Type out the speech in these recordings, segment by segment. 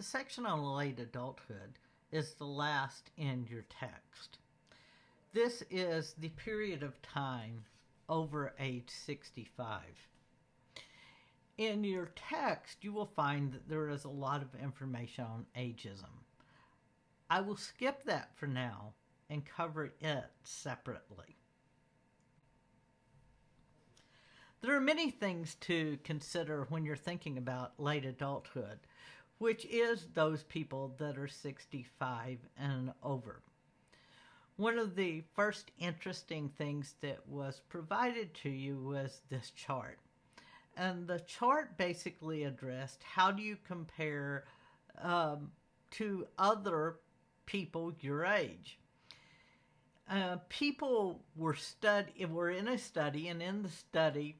the section on late adulthood is the last in your text. This is the period of time over age 65. In your text, you will find that there is a lot of information on ageism. I will skip that for now and cover it separately. There are many things to consider when you're thinking about late adulthood, which is those people that are 65 and over. One of the first interesting things that was provided to you was this chart. And the chart basically addressed how do you compare to other people your age. People were in a study, and in the study,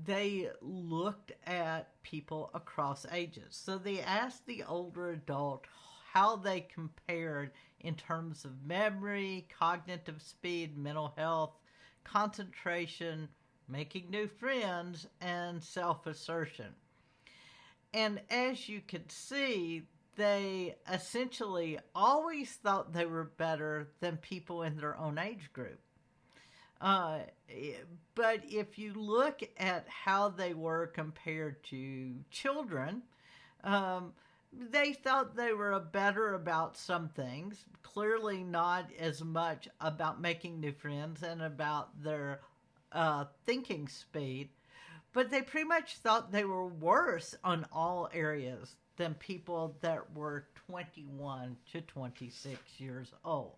they looked at people across ages. So they asked the older adult how they compared in terms of memory, cognitive speed, mental health, concentration, making new friends, and self-assertion. And as you can see, they essentially always thought they were better than people in their own age group. But if you look at how they were compared to children, they thought they were better about some things, clearly not as much about making new friends and about their thinking speed, but they pretty much thought they were worse on all areas than people that were 21 to 26 years old.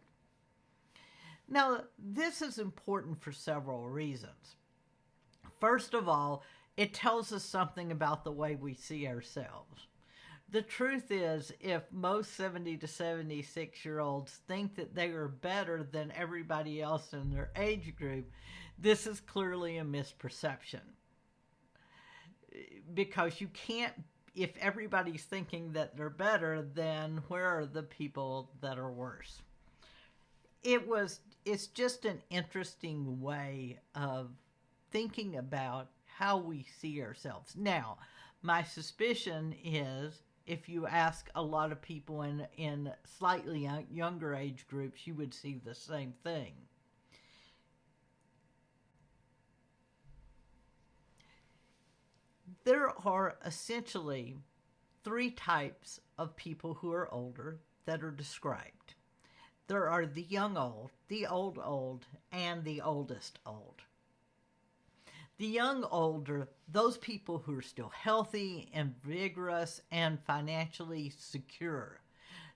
Now, this is important for several reasons. First of all, it tells us something about the way we see ourselves. The truth is, if most 70 to 76-year-olds think that they are better than everybody else in their age group, this is clearly a misperception. Because you can't, if everybody's thinking that they're better, then where are the people that are worse? It's just an interesting way of thinking about how we see ourselves. Now, my suspicion is if you ask a lot of people in slightly younger age groups, you would see the same thing. There are essentially three types of people who are older that are described. There are the young old, the old, and the oldest old. The young older, those people who are still healthy and vigorous and financially secure.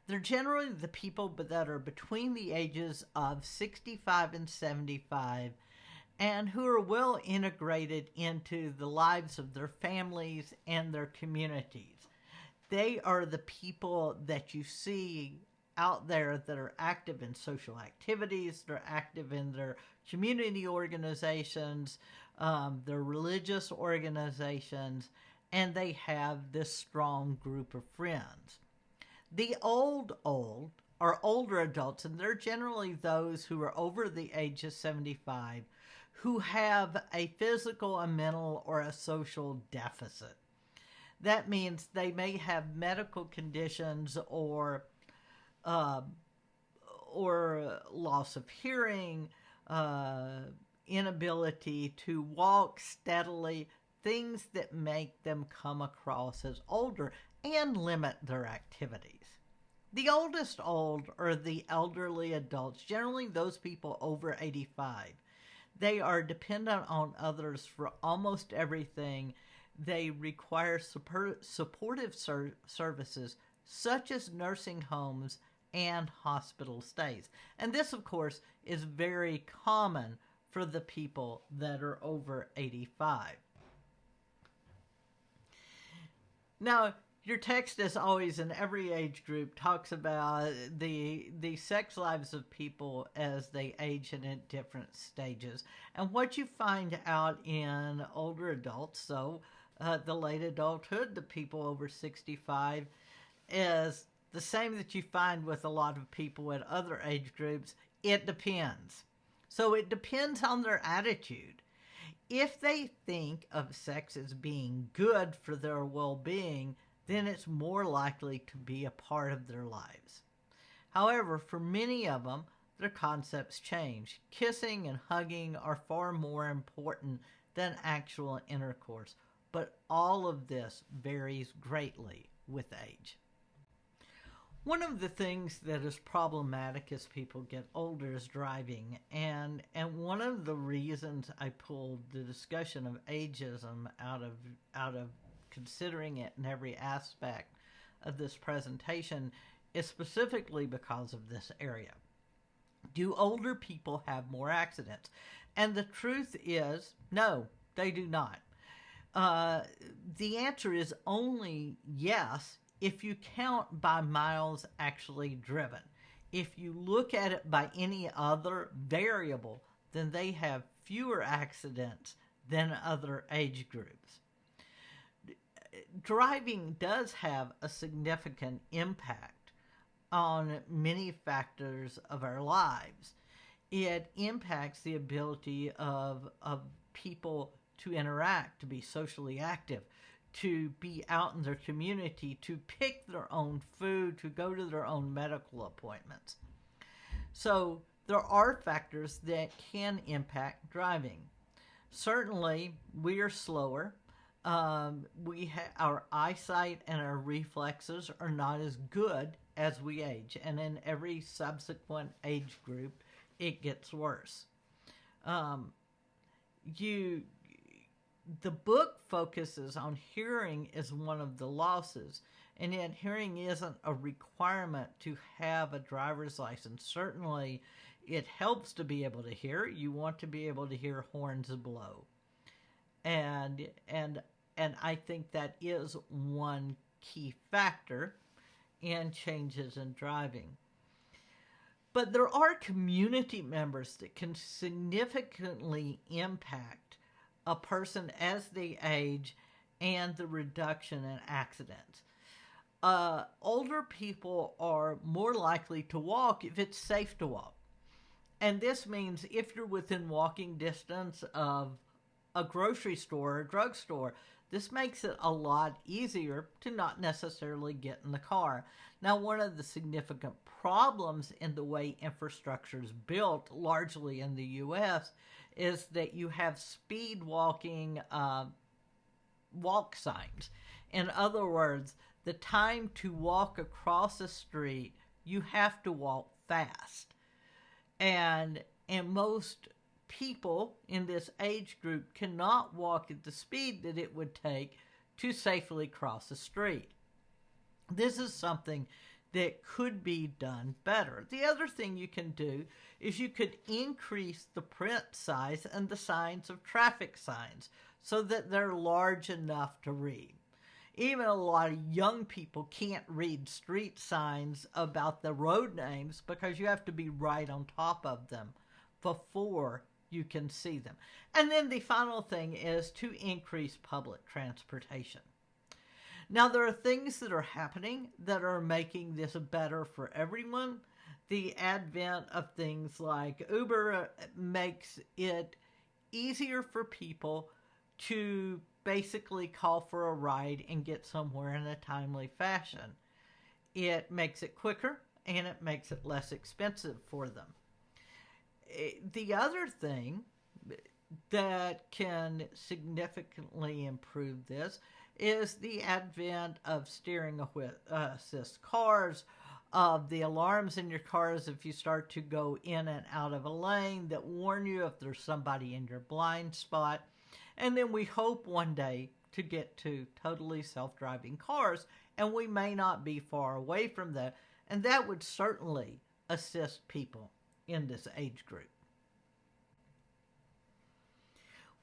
They're generally the people that are between the ages of 65 and 75 and who are well integrated into the lives of their families and their communities. They are the people that you see out there that are active in social activities, they're active in their community organizations, their religious organizations, and they have this strong group of friends. The old are older adults, and they're generally those who are over the age of 75 who have a physical, a mental, or a social deficit. That means they may have medical conditions or loss of hearing, inability to walk steadily, things that make them come across as older and limit their activities. The oldest old are the elderly adults, generally those people over 85. They are dependent on others for almost everything. They require supportive services such as nursing homes and hospital stays. And this, of course, is very common for the people that are over 85. Now, your text, as always, in every age group, talks about the sex lives of people as they age and at different stages. And what you find out in older adults, so the late adulthood, the people over 65, is the same that you find with a lot of people at other age groups. It depends. So it depends on their attitude. If they think of sex as being good for their well-being, then it's more likely to be a part of their lives. However, for many of them, their concepts change. Kissing and hugging are far more important than actual intercourse, but all of this varies greatly with age. One of the things that is problematic as people get older is driving, and one of the reasons I pulled the discussion of ageism out of considering it in every aspect of this presentation is specifically because of this area. Do older people have more accidents? And the truth is, no, they do not. The answer is only yes if you count by miles actually driven. If you look at it by any other variable, then they have fewer accidents than other age groups. Driving does have a significant impact on many factors of our lives. It impacts the ability of people to interact, to be socially active, to be out in their community, to pick their own food, to go to their own medical appointments. So there are factors that can impact driving. Certainly, we are slower. Our eyesight and our reflexes are not as good as we age, and in every subsequent age group, it gets worse. The book focuses on hearing as one of the losses, and yet hearing isn't a requirement to have a driver's license. Certainly, it helps to be able to hear. You want to be able to hear horns blow. And I think that is one key factor in changes in driving. But there are community members that can significantly impact a person as they age and the reduction in accidents. Older people are more likely to walk if it's safe to walk. And this means if you're within walking distance of a grocery store or a drugstore, this makes it a lot easier to not necessarily get in the car. Now, one of the significant problems in the way infrastructure is built, largely in the U.S., is that you have speed walking walk signs. In other words, the time to walk across a street, you have to walk fast. And most people in this age group cannot walk at the speed that it would take to safely cross a street. This is something that could be done better. The other thing you can do is you could increase the print size and the signs of traffic signs so that they're large enough to read. Even a lot of young people can't read street signs about the road names because you have to be right on top of them before you can see them. And then the final thing is to increase public transportation. Now, there are things that are happening that are making this better for everyone. The advent of things like Uber makes it easier for people to basically call for a ride and get somewhere in a timely fashion. It makes it quicker and it makes it less expensive for them. The other thing that can significantly improve this is the advent of steering assist cars, of the alarms in your cars if you start to go in and out of a lane that warn you if there's somebody in your blind spot. And then we hope one day to get to totally self-driving cars, and we may not be far away from that. And that would certainly assist people in this age group.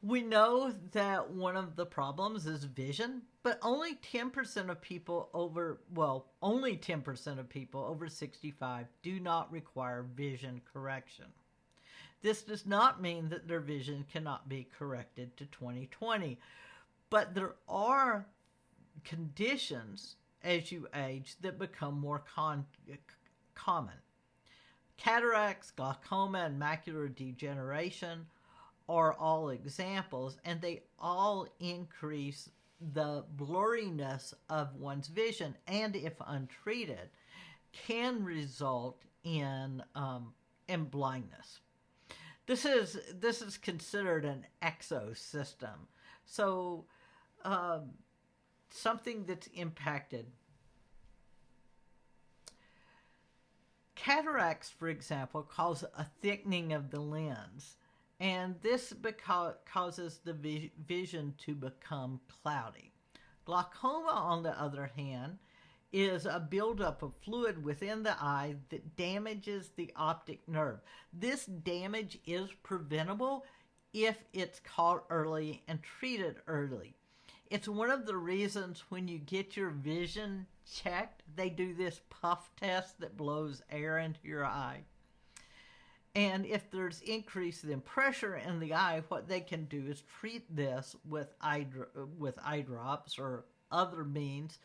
We know that one of the problems is vision, but only 10% of people over 65 do not require vision correction. This does not mean that their vision cannot be corrected to 20/20, but there are conditions as you age that become more common. Cataracts, glaucoma, and macular degeneration are all examples, and they all increase the blurriness of one's vision, and if untreated, can result in blindness. This is considered an exosystem. So something that's impacted. Cataracts, for example, cause a thickening of the lens, and this causes the vision to become cloudy. Glaucoma, on the other hand, is a buildup of fluid within the eye that damages the optic nerve. This damage is preventable if it's caught early and treated early. It's one of the reasons when you get your vision checked, they do this puff test that blows air into your eye. And if there's increase in pressure in the eye, what they can do is treat this with eye drops or other means,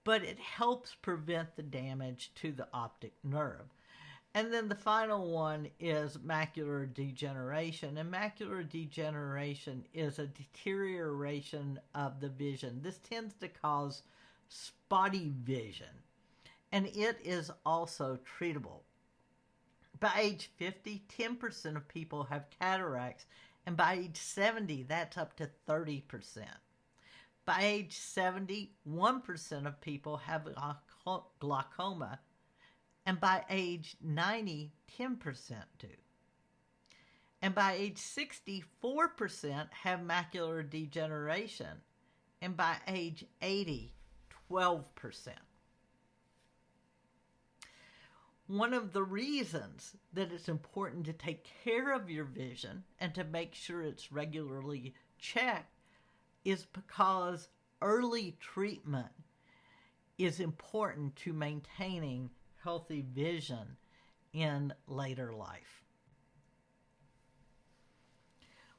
but it helps prevent the damage to the optic nerve. And then the final one is macular degeneration. And macular degeneration is a deterioration of the vision. This tends to cause spotty vision, and it is also treatable. By age 50, 10% of people have cataracts, and by age 70, that's up to 30%. By age 70, 1% of people have glaucoma, and by age 90, 10% do. And by age 60, 4% have macular degeneration, and by age 80, 12%. One of the reasons that it's important to take care of your vision and to make sure it's regularly checked is because early treatment is important to maintaining healthy vision in later life.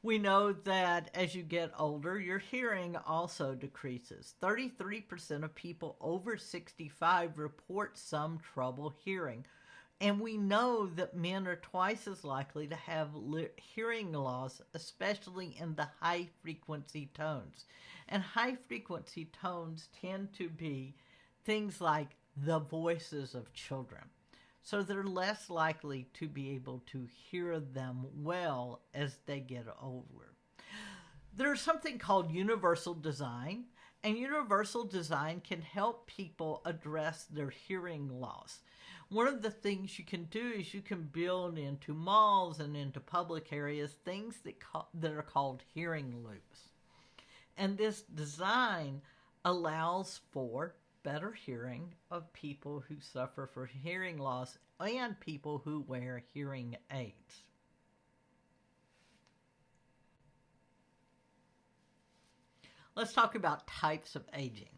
We know that as you get older, your hearing also decreases. 33% of people over 65 report some trouble hearing. And we know that men are twice as likely to have hearing loss, especially in the high-frequency tones. And high-frequency tones tend to be things like the voices of children. So they're less likely to be able to hear them well as they get older. There's something called universal design, and universal design can help people address their hearing loss. One of the things you can do is you can build into malls and into public areas things that are called hearing loops. And this design allows for better hearing of people who suffer from hearing loss and people who wear hearing aids. Let's talk about types of aging.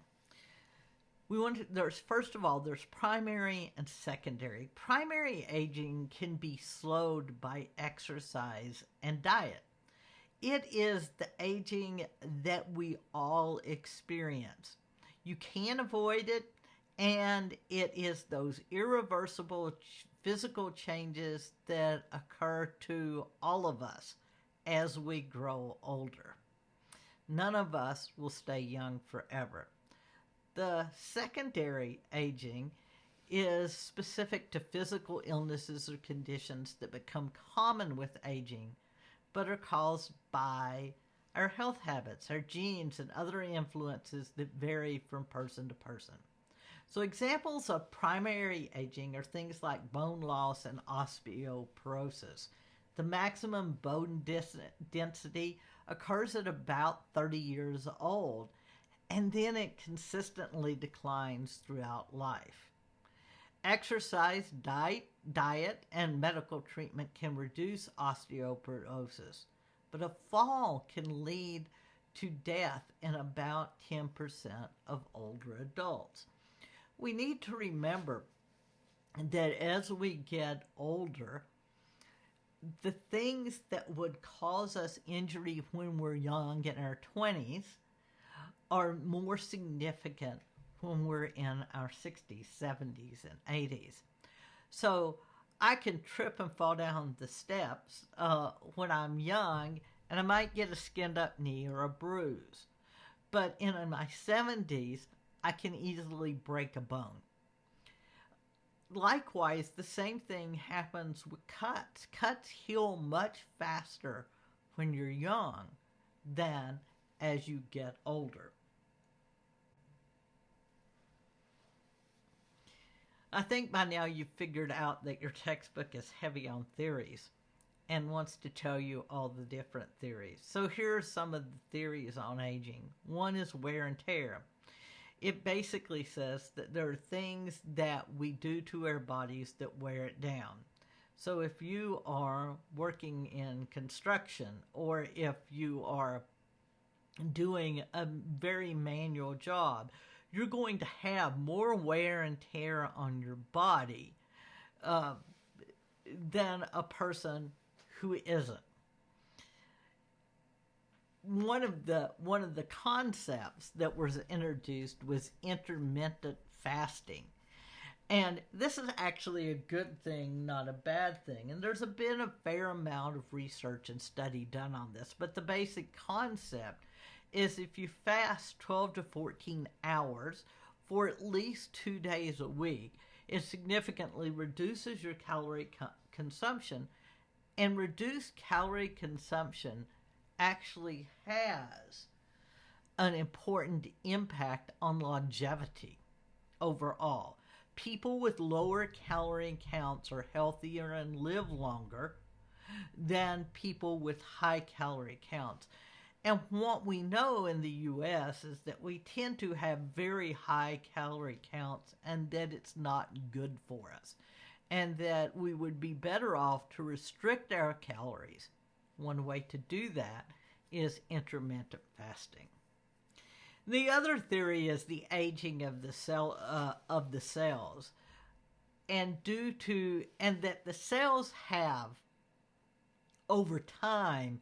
First of all, there's primary and secondary. Primary aging can be slowed by exercise and diet. It is the aging that we all experience. You can't avoid it, and it is those irreversible physical changes that occur to all of us as we grow older. None of us will stay young forever. The secondary aging is specific to physical illnesses or conditions that become common with aging, but are caused by our health habits, our genes, and other influences that vary from person to person. So examples of primary aging are things like bone loss and osteoporosis. The maximum bone density occurs at about 30 years old, and then it consistently declines throughout life. Exercise, diet, and medical treatment can reduce osteoporosis, but a fall can lead to death in about 10% of older adults. We need to remember that as we get older, the things that would cause us injury when we're young in our 20s are more significant when we're in our 60s, 70s, and 80s. So I can trip and fall down the steps when I'm young, and I might get a skinned up knee or a bruise. But in my 70s, I can easily break a bone. Likewise, the same thing happens with cuts. Cuts heal much faster when you're young than as you get older. I think by now you've figured out that your textbook is heavy on theories and wants to tell you all the different theories. So here are some of the theories on aging. One is wear and tear. It basically says that there are things that we do to our bodies that wear it down. So if you are working in construction, or if you are doing a very manual job, you're going to have more wear and tear on your body than a person who isn't. One of the concepts that was introduced was intermittent fasting. And this is actually a good thing, not a bad thing. And there's been a fair amount of research and study done on this. But the basic concept is if you fast 12 to 14 hours for at least 2 days a week, it significantly reduces your calorie consumption. And reduced calorie consumption actually has an important impact on longevity overall. People with lower calorie counts are healthier and live longer than people with high calorie counts. And what we know in the U.S. is that we tend to have very high calorie counts and that it's not good for us. And that we would be better off to restrict our calories. One way to do that is intermittent fasting. The other theory is the aging of the cells, and that the cells have over time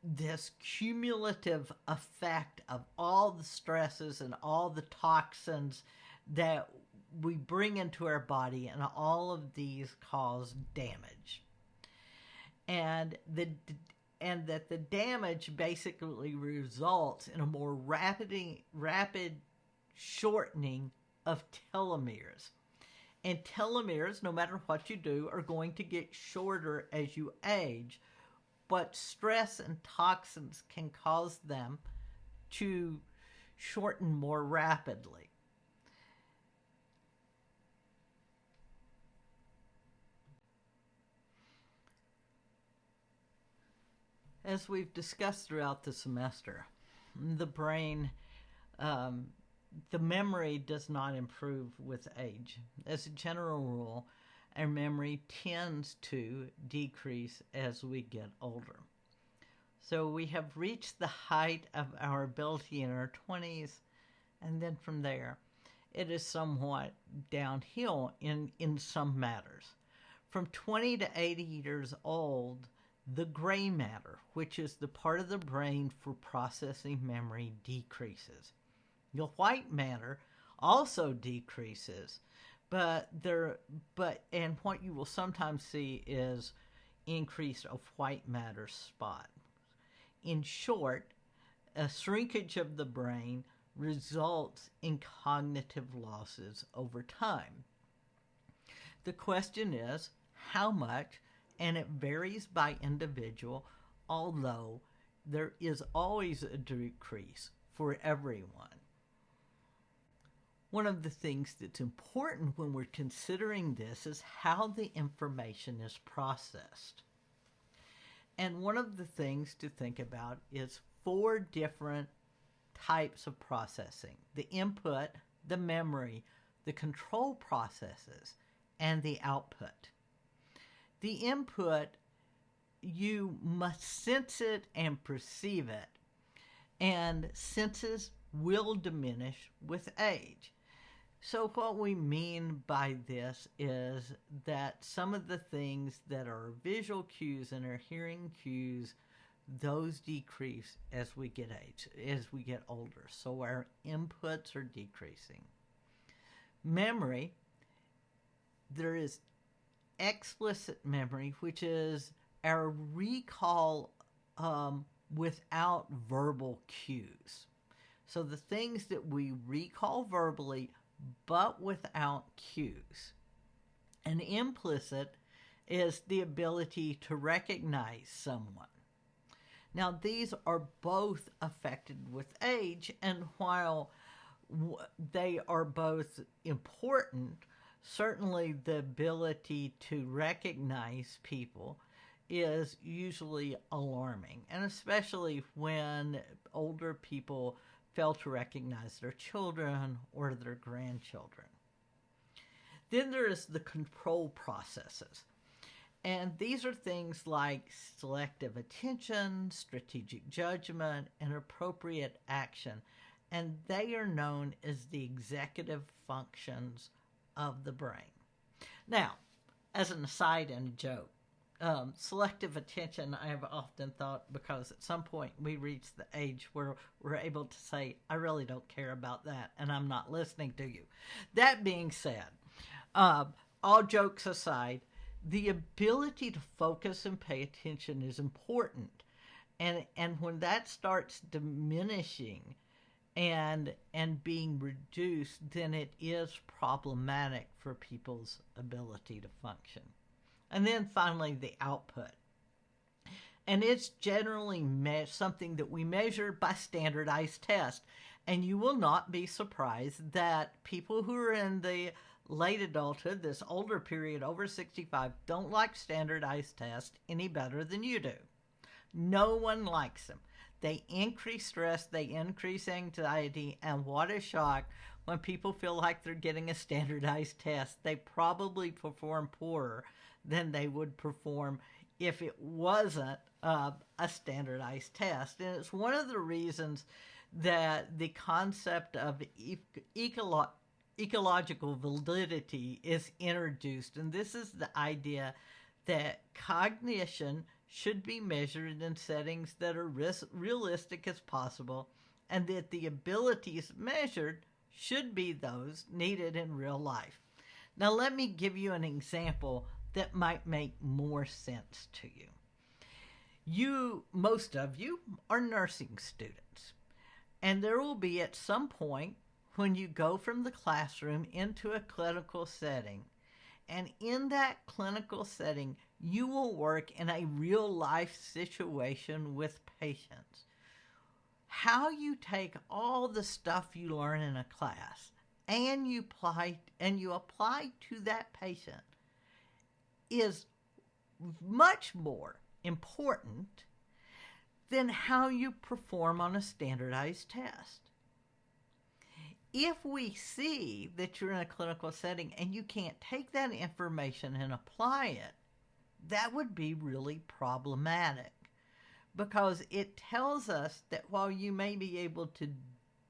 this cumulative effect of all the stresses and all the toxins that we bring into our body, and all of these cause damage. And that the damage basically results in a more rapid shortening of telomeres. And telomeres, no matter what you do, are going to get shorter as you age, but stress and toxins can cause them to shorten more rapidly. As we've discussed throughout the semester, the brain, the memory does not improve with age. As a general rule, our memory tends to decrease as we get older. So we have reached the height of our ability in our 20s, and then from there, it is somewhat downhill in some matters. From 20 to 80 years old, the gray matter, which is the part of the brain for processing memory, decreases. The white matter also decreases, but what you will sometimes see is increase of white matter spot. In short, a shrinkage of the brain results in cognitive losses over time. The question is, how much? And it varies by individual, although there is always a decrease for everyone. One of the things that's important when we're considering this is how the information is processed. And one of the things to think about is 4 different types of processing: the input, the memory, the control processes, and the output. The input, you must sense it and perceive it, and senses will diminish with age. So what we mean by this is that some of the things that are visual cues and our hearing cues, those decrease as we get older. So our inputs are decreasing. Memory, there is explicit memory, which is our recall without verbal cues. So the things that we recall verbally, but without cues. And implicit is the ability to recognize someone. Now, these are both affected with age, and while they are both important, certainly the ability to recognize people is usually alarming, and especially when older people fail to recognize their children or their grandchildren. Then there is the control processes. And these are things like selective attention, strategic judgment, and appropriate action. And they are known as the executive functions of the brain. Now, as an aside and a joke, selective attention, I have often thought, because at some point we reach the age where we're able to say, I really don't care about that, and I'm not listening to you. That being said, all jokes aside, the ability to focus and pay attention is important. And when that starts diminishing and being reduced, then it is problematic for people's ability to function. And then finally, the output. And it's generally something that we measure by standardized tests. And you will not be surprised that people who are in the late adulthood, this older period over 65, don't like standardized tests any better than you do. No one likes them. They increase stress, they increase anxiety, and what a shock when people feel like they're getting a standardized test. They probably perform poorer than they would perform if it wasn't a standardized test. And it's one of the reasons that the concept of ecological validity is introduced. And this is the idea that cognition should be measured in settings that are realistic as possible, and that the abilities measured should be those needed in real life. Now, let me give you an example that might make more sense to you. Most of you are nursing students, and there will be at some point when you go from the classroom into a clinical setting, and in that clinical setting, you will work in a real-life situation with patients. How you take all the stuff you learn in a class and you apply to that patient is much more important than how you perform on a standardized test. If we see that you're in a clinical setting and you can't take that information and apply it, that would be really problematic, because it tells us that while you may be able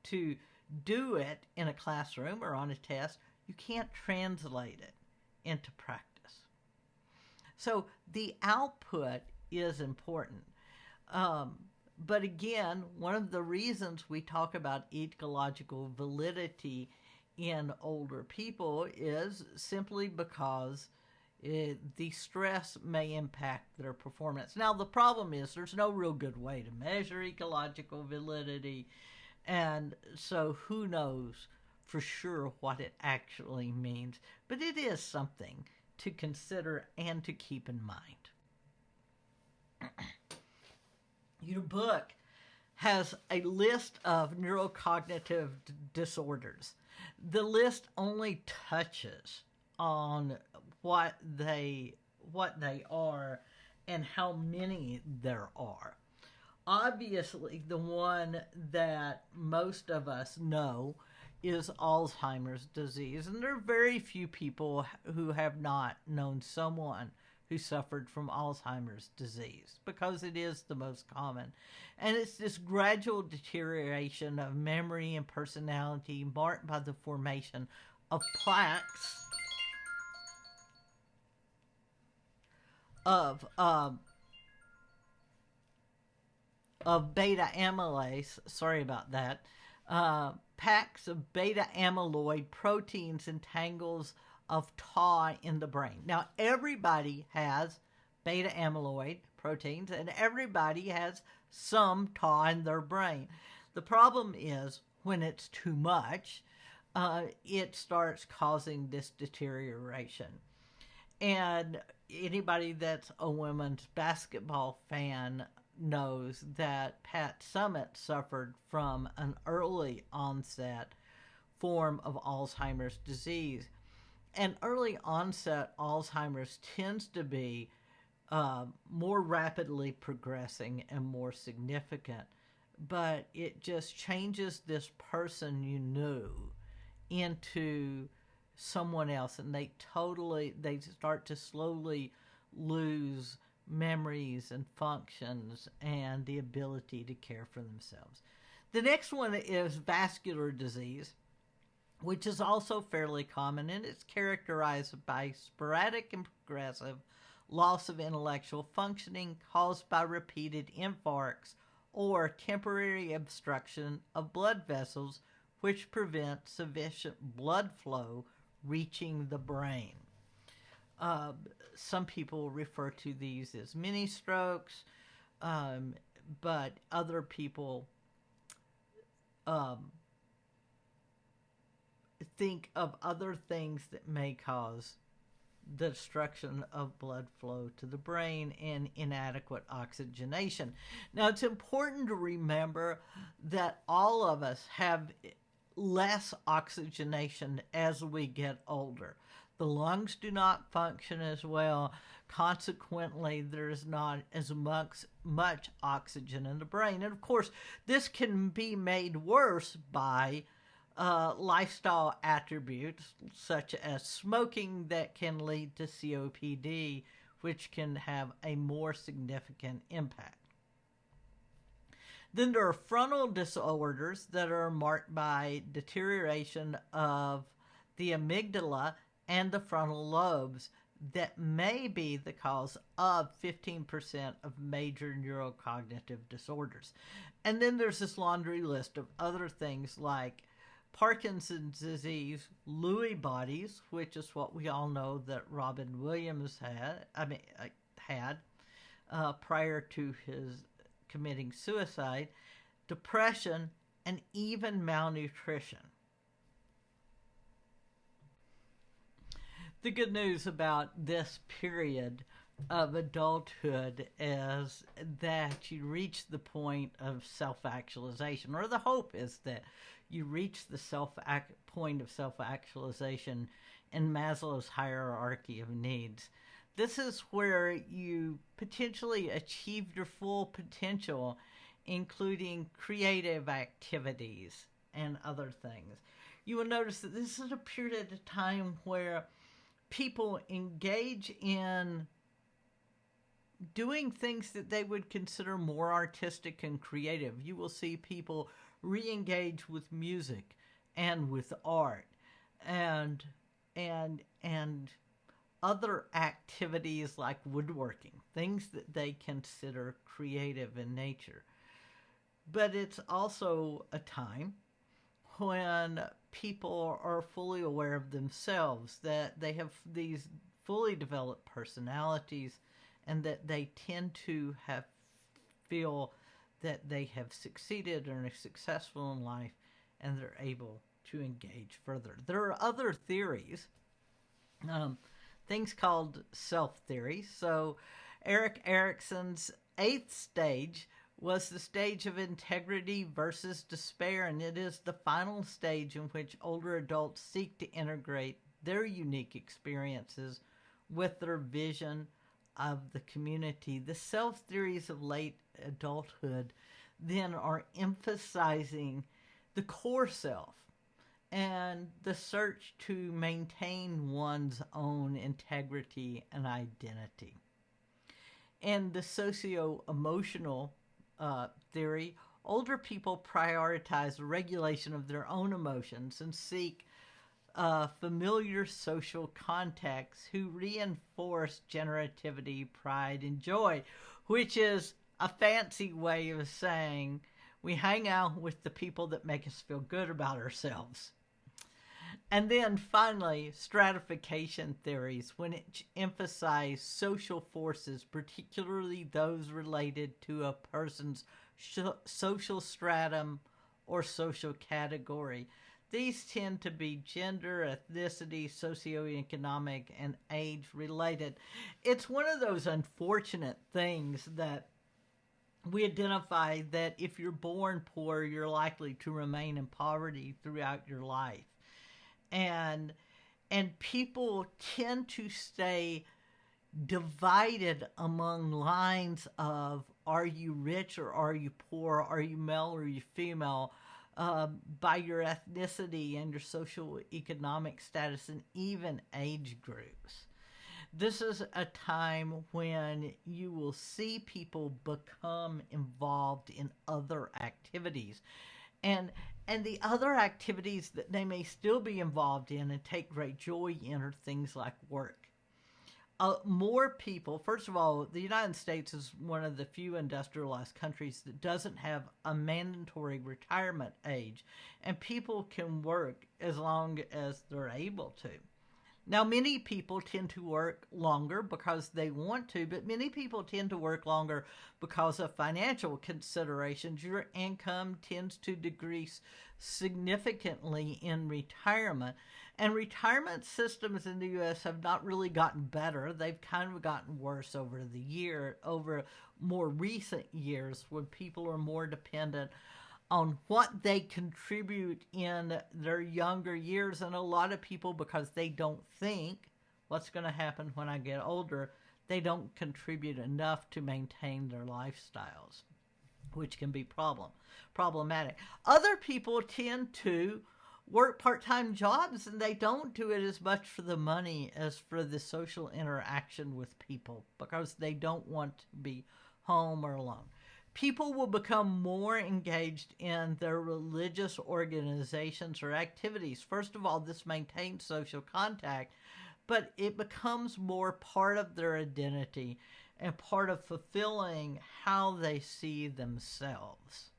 to do it in a classroom or on a test, you can't translate it into practice. So the output is important. But again, one of the reasons we talk about ecological validity in older people is simply because the stress may impact their performance. Now, the problem is there's no real good way to measure ecological validity, and so who knows for sure what it actually means. But it is something to consider and to keep in mind. Your book has a list of neurocognitive disorders. The list only touches on what they are and how many there are. Obviously, the one that most of us know is Alzheimer's disease, and there are very few people who have not known someone who suffered from Alzheimer's disease, because it is the most common. And it's this gradual deterioration of memory and personality marked by the formation of plaques of beta amylase, sorry about that, packs of beta amyloid proteins and tangles of tau in the brain. Now, everybody has beta amyloid proteins, and everybody has some taw in their brain. The problem is when it's too much, it starts causing this deterioration. And anybody that's a women's basketball fan knows that Pat Summitt suffered from an early onset form of Alzheimer's disease. And early onset Alzheimer's tends to be more rapidly progressing and more significant, but it just changes this person you knew into someone else, and they start to slowly lose memories and functions and the ability to care for themselves. The next one is vascular disease, which is also fairly common, and it's characterized by sporadic and progressive loss of intellectual functioning caused by repeated infarcts or temporary obstruction of blood vessels, which prevent sufficient blood flow reaching the brain. Some people refer to these as mini strokes, but other people think of other things that may cause the destruction of blood flow to the brain and inadequate oxygenation. Now, it's important to remember that all of us have less oxygenation as we get older. The lungs do not function as well. Consequently, there's not as much oxygen in the brain. And of course, this can be made worse by lifestyle attributes such as smoking that can lead to COPD, which can have a more significant impact. Then there are frontal disorders that are marked by deterioration of the amygdala and the frontal lobes that may be the cause of 15% of major neurocognitive disorders. And then there's this laundry list of other things like Parkinson's disease, Lewy bodies, which is what we all know that Robin Williams had prior to his committing suicide, depression, and even malnutrition. The good news about this period of adulthood is that you reach the point of self-actualization, or the hope is that you reach the point of self-actualization in Maslow's hierarchy of needs. This is where you potentially achieve your full potential, including creative activities and other things. You will notice that this is a period of time where people engage in doing things that they would consider more artistic and creative. You will see people re-engage with music and with art and other activities like woodworking, things that they consider creative in nature. But it's also a time when people are fully aware of themselves, that they have these fully developed personalities, and that they tend to feel that they have succeeded and are successful in life, and they're able to engage further. There are other theories, things called self-theory. So Erik Erikson's 8th stage was the stage of integrity versus despair, and it is the final stage in which older adults seek to integrate their unique experiences with their vision of the community. The self-theories of late adulthood then are emphasizing the core self and the search to maintain one's own integrity and identity. And the socio-emotional theory, older people prioritize the regulation of their own emotions and seek familiar social contacts who reinforce generativity, pride, and joy, which is a fancy way of saying we hang out with the people that make us feel good about ourselves. And then finally, stratification theories, which emphasize social forces, particularly those related to a person's social stratum or social category. These tend to be gender, ethnicity, socioeconomic, and age related. It's one of those unfortunate things that we identify that if you're born poor, you're likely to remain in poverty throughout your life. And people tend to stay divided among lines of, are you rich or are you poor, are you male or are you female, by your ethnicity and your social economic status and even age groups. This is a time when you will see people become involved in other activities. And the other activities that they may still be involved in and take great joy in are things like work. More people, first of all, the United States is one of the few industrialized countries that doesn't have a mandatory retirement age, and people can work as long as they're able to. Now, many people tend to work longer because they want to, but many people tend to work longer because of financial considerations. Your income tends to decrease significantly in retirement. And retirement systems in the U.S. have not really gotten better. They've kind of gotten worse over more recent years, when people are more dependent on what they contribute in their younger years. And a lot of people, because they don't think what's going to happen when I get older, they don't contribute enough to maintain their lifestyles, which can be problematic. Other people tend to work part-time jobs, and they don't do it as much for the money as for the social interaction with people, because they don't want to be home or alone. People will become more engaged in their religious organizations or activities. First of all, this maintains social contact, but it becomes more part of their identity and part of fulfilling how they see themselves.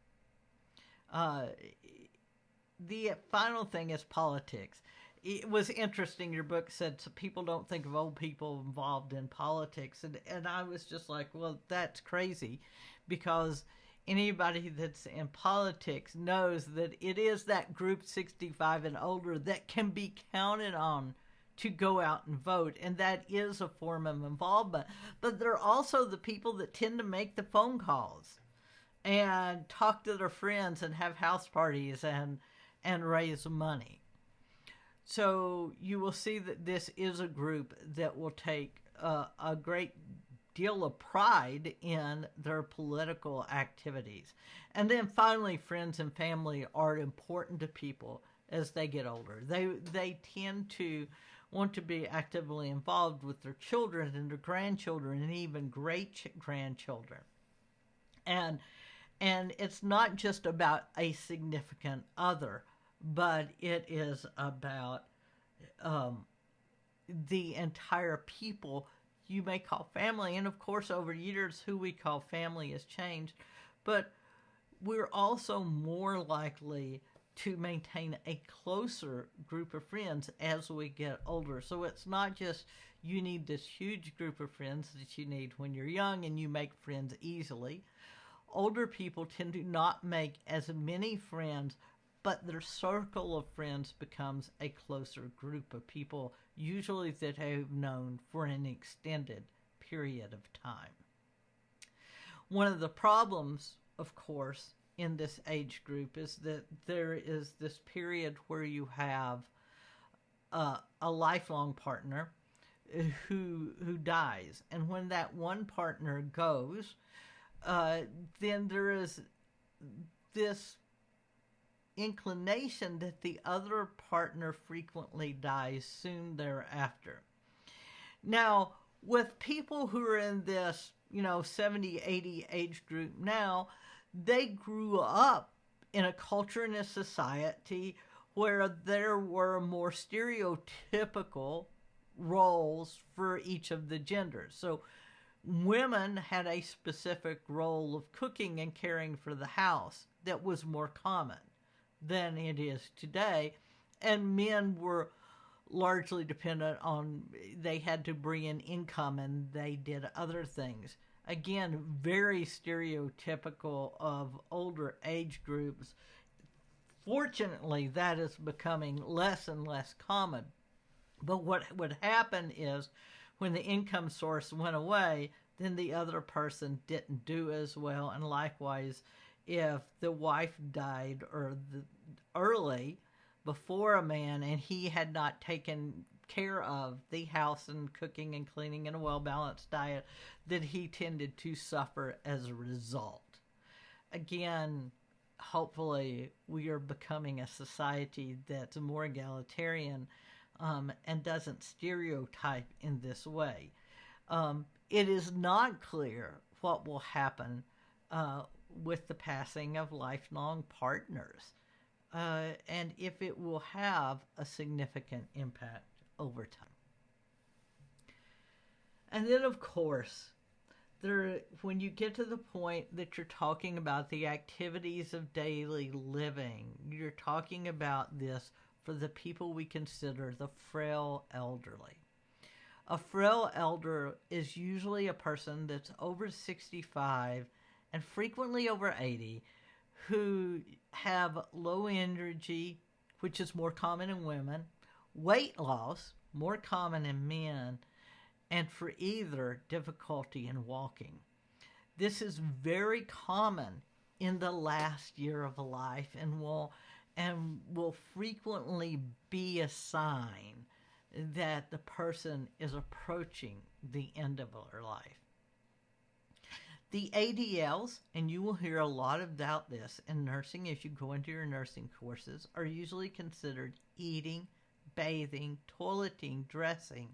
The final thing is politics. It was interesting, your book said so people don't think of old people involved in politics. And I was just like, well, that's crazy, because anybody that's in politics knows that it is that group 65 and older that can be counted on to go out and vote. And that is a form of involvement. But they're also the people that tend to make the phone calls and talk to their friends and have house parties and raise money. So you will see that this is a group that will take a great deal of pride in their political activities. And then finally, friends and family are important to people as they get older. They tend to want to be actively involved with their children and their grandchildren and even great-grandchildren. And it's not just about a significant other, but it is about the entire people you may call family. And of course, over years, who we call family has changed. But we're also more likely to maintain a closer group of friends as we get older. So it's not just you need this huge group of friends that you need when you're young and you make friends easily. Older people tend to not make as many friends, but their circle of friends becomes a closer group of people, usually that they've known for an extended period of time. One of the problems, of course, in this age group is that there is this period where you have a lifelong partner who dies. And when that one partner goes, then there is this inclination that the other partner frequently dies soon thereafter. Now, with people who are in this, 70, 80 age group now, they grew up in a culture and a society where there were more stereotypical roles for each of the genders. So women had a specific role of cooking and caring for the house that was more common than it is today. And men were largely dependent on, they had to bring in income and they did other things. Again, very stereotypical of older age groups. Fortunately, that is becoming less and less common. But what would happen is when the income source went away, then the other person didn't do as well. And likewise, if the wife died early before a man and he had not taken care of the house and cooking and cleaning and a well-balanced diet, then he tended to suffer as a result. Again, hopefully we are becoming a society that's more egalitarian and doesn't stereotype in this way. It is not clear what will happen with the passing of lifelong partners and if it will have a significant impact over time. And then, of course, when you get to the point that you're talking about the activities of daily living, you're talking about this for the people we consider the frail elderly. A frail elder is usually a person that's over 65 and frequently over 80 who have low energy, which is more common in women, weight loss, more common in men, and for either difficulty in walking. This is very common in the last year of life and will frequently be a sign that the person is approaching the end of their life. The ADLs, and you will hear a lot about this in nursing as you go into your nursing courses, are usually considered eating, bathing, toileting, dressing,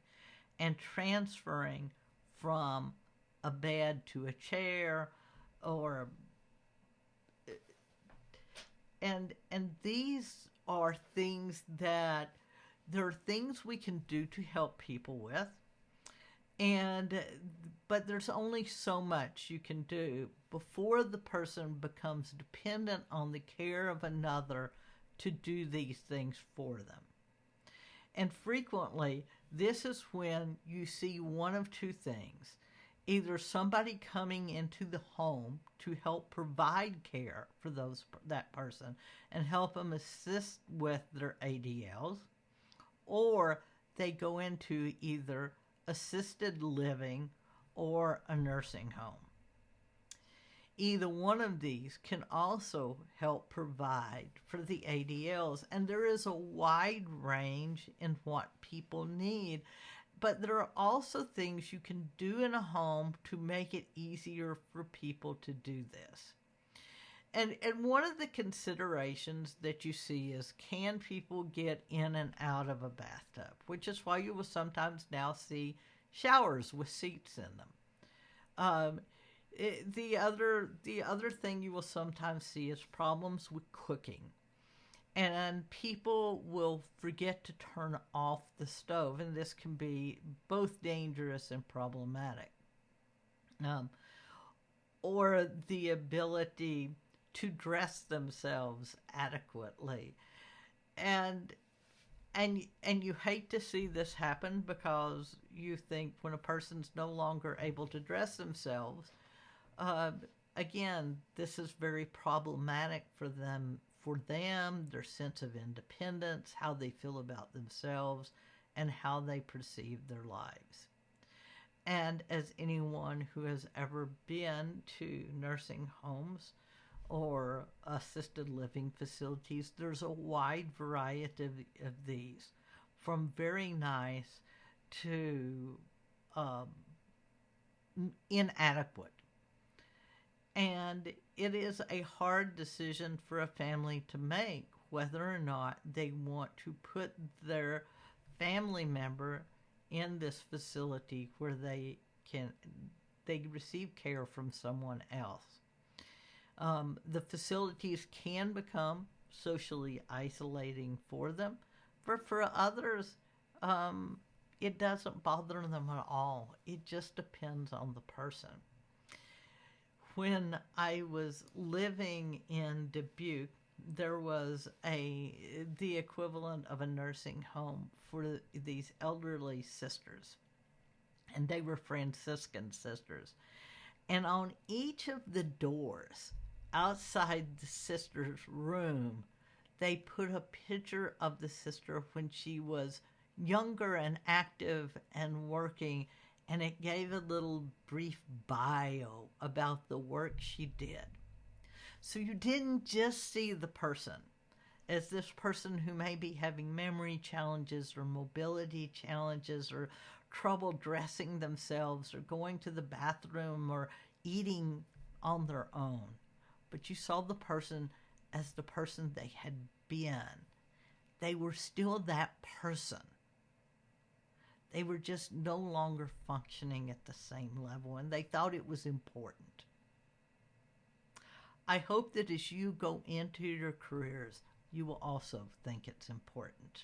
and transferring from a bed to a chair and these are things that there are things we can do to help people with, but there's only so much you can do before the person becomes dependent on the care of another to do these things for them. And frequently, this is when you see one of two things. Either somebody coming into the home to help provide care for that person and help them assist with their ADLs, or they go into either assisted living or a nursing home. Either one of these can also help provide for the ADLs, and there is a wide range in what people need, but there are also things you can do in a home to make it easier for people to do this. And one of the considerations that you see is, can people get in and out of a bathtub? Which is why you will sometimes now see showers with seats in them. The other thing you will sometimes see is problems with cooking. And people will forget to turn off the stove, and this can be both dangerous and problematic. Or the ability to dress themselves adequately. And you hate to see this happen because you think when a person's no longer able to dress themselves, again, this is very problematic for them, their sense of independence, how they feel about themselves, and how they perceive their lives. And as anyone who has ever been to nursing homes or assisted living facilities, there's a wide variety of these, from very nice to inadequate. And it is a hard decision for a family to make whether or not they want to put their family member in this facility where they receive care from someone else. The facilities can become socially isolating for them, but for others, it doesn't bother them at all. It just depends on the person. When I was living in Dubuque, there was the equivalent of a nursing home for these elderly sisters, and they were Franciscan sisters. And on each of the doors outside the sister's room, they put a picture of the sister when she was younger and active and working, and it gave a little brief bio about the work she did. So you didn't just see the person as this person who may be having memory challenges or mobility challenges or trouble dressing themselves or going to the bathroom or eating on their own, but you saw the person as the person they had been. They were still that person. They were just no longer functioning at the same level, and they thought it was important. I hope that as you go into your careers, you will also think it's important.